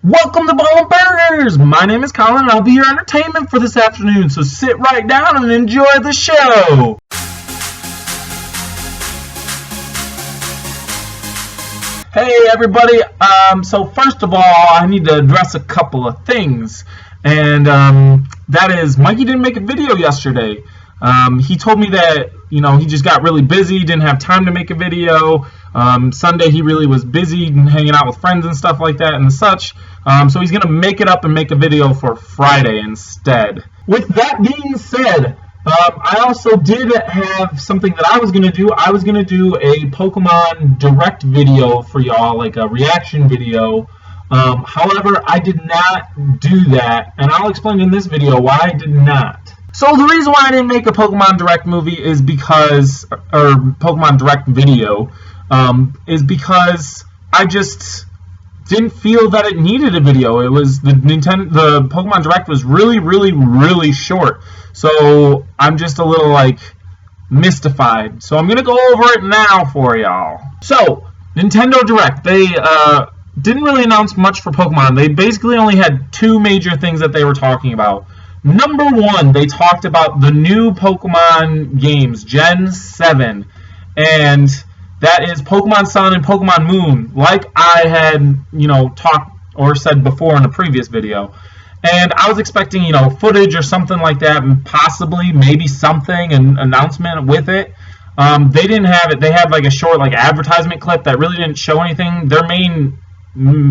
Welcome to Ballin' Burgers! My name is Colin and I'll be your entertainment for this afternoon, so sit right down and enjoy the show! Hey everybody, so first of all, I need to address a couple of things, and that is, Mikey didn't make a video yesterday. He told me that, he just got really busy, didn't have time to make a video. Sunday he really was busy hanging out with friends and stuff like that and such. So he's going to make it up and make a video for Friday instead. With that being said, I also did have something that I was going to do. I was going to do a Pokemon Direct video for y'all, like a reaction video. However, I did not do that, and I'll explain in this video why I did not. So the reason why I didn't make a Pokemon Direct movie is because, or Pokemon Direct video, is because I just didn't feel that it needed a video. It was the Pokemon Direct was really short. So I'm just a little mystified. So I'm gonna go over it now for y'all. So Nintendo Direct, they didn't really announce much for Pokemon. They basically only had two major things that they were talking about. Number one, they talked about the new Pokemon games, Gen 7, and that is Pokemon Sun and Pokemon Moon, like I had, talked or said before in a previous video. And I was expecting, footage or something like that, and possibly, maybe something, an announcement with it. They didn't have it. They had a short advertisement clip that really didn't show anything. Their main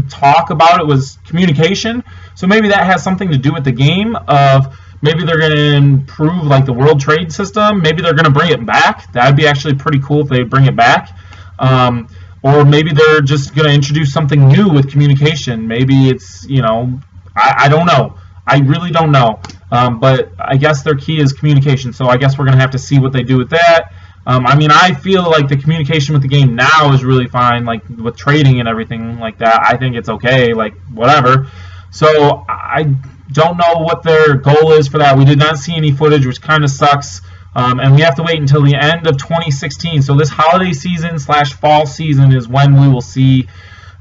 talk about it was communication, so maybe that has something to do with the game. Of maybe they're going to improve the World Trade System. Maybe they're going to bring it back. That would be actually pretty cool if they bring it back. Or maybe they're just going to introduce something new with communication. Maybe it's, I don't know. I really don't know. But I guess their key is communication, so I guess we're going to have to see what they do with that. I feel like the communication with the game now is really fine, with trading and everything like that. I think it's okay, whatever. So I don't know what their goal is for that. We did not see any footage, which kind of sucks. And we have to wait until the end of 2016. So this holiday season / fall season is when we will see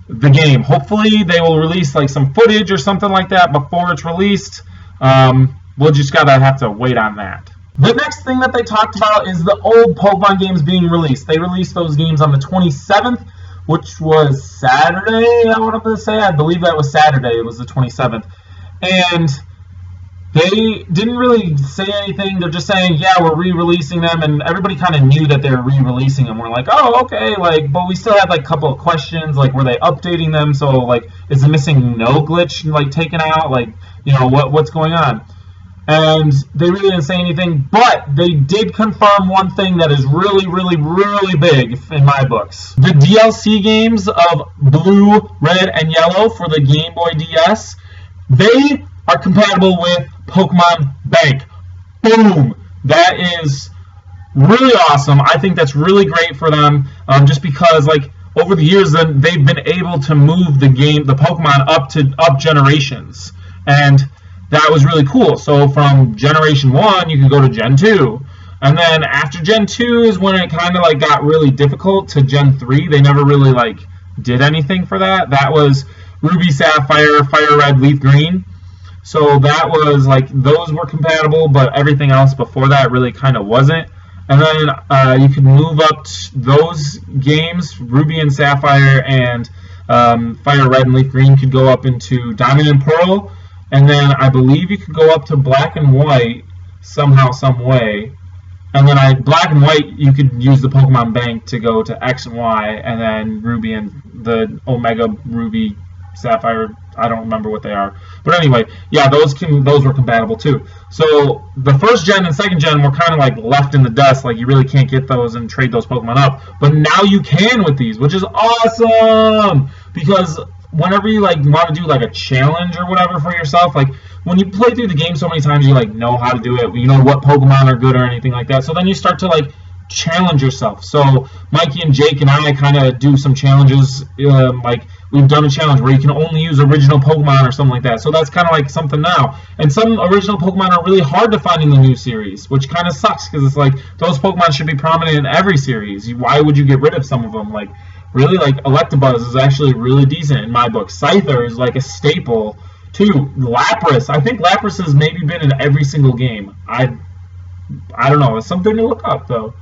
the game. Hopefully they will release some footage or something like that before it's released. We'll just have to wait on that. The next thing that they talked about is the old Pokemon games being released. They released those games on the 27th, which was Saturday, I wanted to say. I believe that was Saturday. It was the 27th. And they didn't really say anything. They're just saying, yeah, we're re-releasing them. And everybody kind of knew that they were re-releasing them. We're like, oh, okay. But we still had a couple of questions. Were they updating them? So, is the missing no glitch, taken out? What's going on? And they really didn't say anything, but they did confirm one thing that is really big in my books. The DLC games of Blue, Red, and Yellow for the Game Boy DS, they are compatible with Pokemon Bank. Boom! That is really awesome. I think that's really great for them, just because, over the years, they've been able to move the Pokemon up generations. And that was really cool. So from Generation 1, you could go to Gen 2. And then after Gen 2 is when it kind of got really difficult to Gen 3. They never really did anything for that. That was Ruby, Sapphire, Fire Red, Leaf Green. So that was those were compatible, but everything else before that really kind of wasn't. And then you could move up those games, Ruby and Sapphire and Fire Red and Leaf Green could go up into Diamond and Pearl. And then I believe you could go up to Black and White somehow, some way. And then Black and White, you could use the Pokemon Bank to go to X and Y, and then Ruby and the Omega Ruby Sapphire. I don't remember what they are, but anyway, yeah, those were compatible too. So the first gen and second gen were kind of left in the dust. You really can't get those and trade those Pokemon up. But now you can with these, which is awesome because whenever you want to do a challenge or whatever for yourself, when you play through the game so many times, you know how to do it. You know what Pokemon are good or anything like that. So then you start to challenge yourself. So Mikey and Jake and I kind of do some challenges. We've done a challenge where you can only use original Pokemon or something like that. So that's kind of something now. And some original Pokemon are really hard to find in the new series, which kind of sucks because it's those Pokemon should be prominent in every series. Why would you get rid of some of them? really, like, Electabuzz is actually really decent in my book. Scyther is like a staple too. Lapras, I think Lapras has maybe been in every single game. I don't know. It's something to look up though.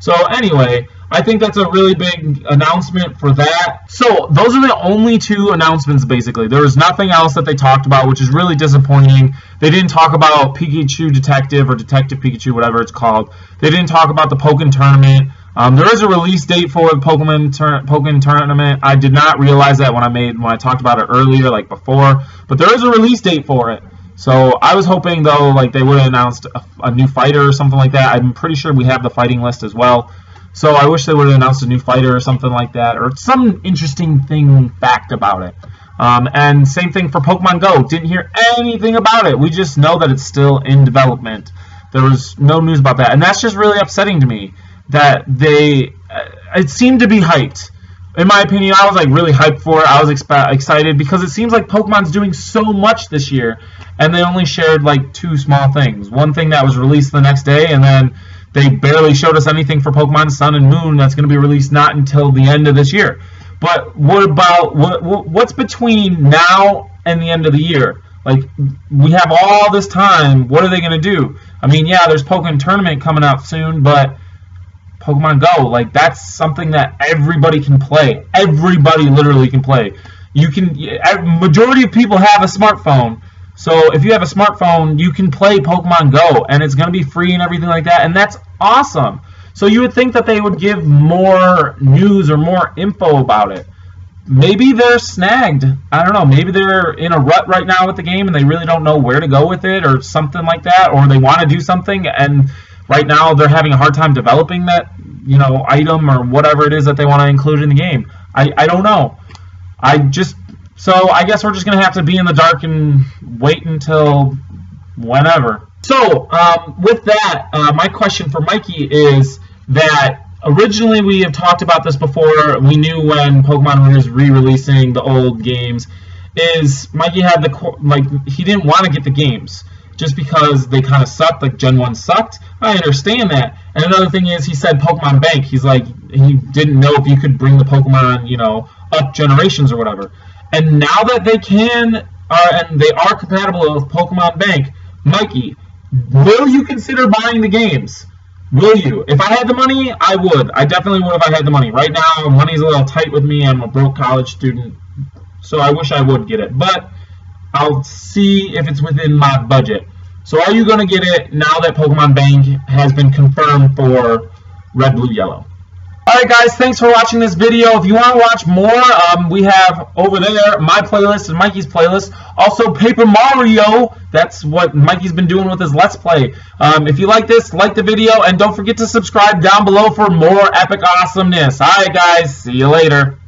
So anyway, I think that's a really big announcement for that. So those are the only two announcements basically. There was nothing else that they talked about, which is really disappointing. They didn't talk about Pikachu Detective or Detective Pikachu, whatever it's called. They didn't talk about the Pokken Tournament. There is a release date for the Pokken Tournament. I did not realize that when I talked about it earlier, like before. But there is a release date for it. So I was hoping though, like they would have announced a new fighter or something like that. I'm pretty sure we have the fighting list as well. So I wish they would have announced a new fighter or something like that, or some interesting fact about it. And same thing for Pokemon Go. Didn't hear anything about it. We just know that it's still in development. There was no news about that, and that's just really upsetting to me. That it seemed to be hyped. In my opinion, I was like really hyped for it. I was excited because it seems like Pokemon's doing so much this year, and they only shared like two small things. One thing that was released the next day, and then they barely showed us anything for Pokemon Sun and Moon that's going to be released not until the end of this year. But what about what's between now and the end of the year? Like, we have all this time. What are they going to do? I mean, yeah, there's Pokken Tournament coming out soon, but Pokemon Go, like, that's something that everybody can play. Everybody literally can play. Majority of people have a smartphone. So if you have a smartphone, you can play Pokemon Go, and it's going to be free and everything like that, and that's awesome. So you would think that they would give more news or more info about it. Maybe they're snagged. I don't know. Maybe they're in a rut right now with the game, and they really don't know where to go with it or something like that, or they want to do something, and right now they're having a hard time developing that, item or whatever it is that they want to include in the game. I don't know. So I guess we're just going to have to be in the dark and wait until whenever. So with that, my question for Mikey is that originally we have talked about this before. We knew when Pokemon was re-releasing the old games, is Mikey had he didn't want to get the games just because they kind of sucked, like Gen 1 sucked. I understand that. And another thing is he said Pokemon Bank. He's like, he didn't know if you could bring the Pokemon, up generations or whatever. And now that they can, and they are compatible with Pokemon Bank, Mikey, will you consider buying the games? Will you? If I had the money, I would. I definitely would if I had the money. Right now, money's a little tight with me. I'm a broke college student, so I wish I would get it. But I'll see if it's within my budget. So are you going to get it now that Pokemon Bank has been confirmed for Red, Blue, Yellow? Alright guys, thanks for watching this video. If you want to watch more, we have over there my playlist and Mikey's playlist. Also Paper Mario, that's what Mikey's been doing with his Let's Play. If you like this, like the video, and don't forget to subscribe down below for more epic awesomeness. Alright guys, see you later.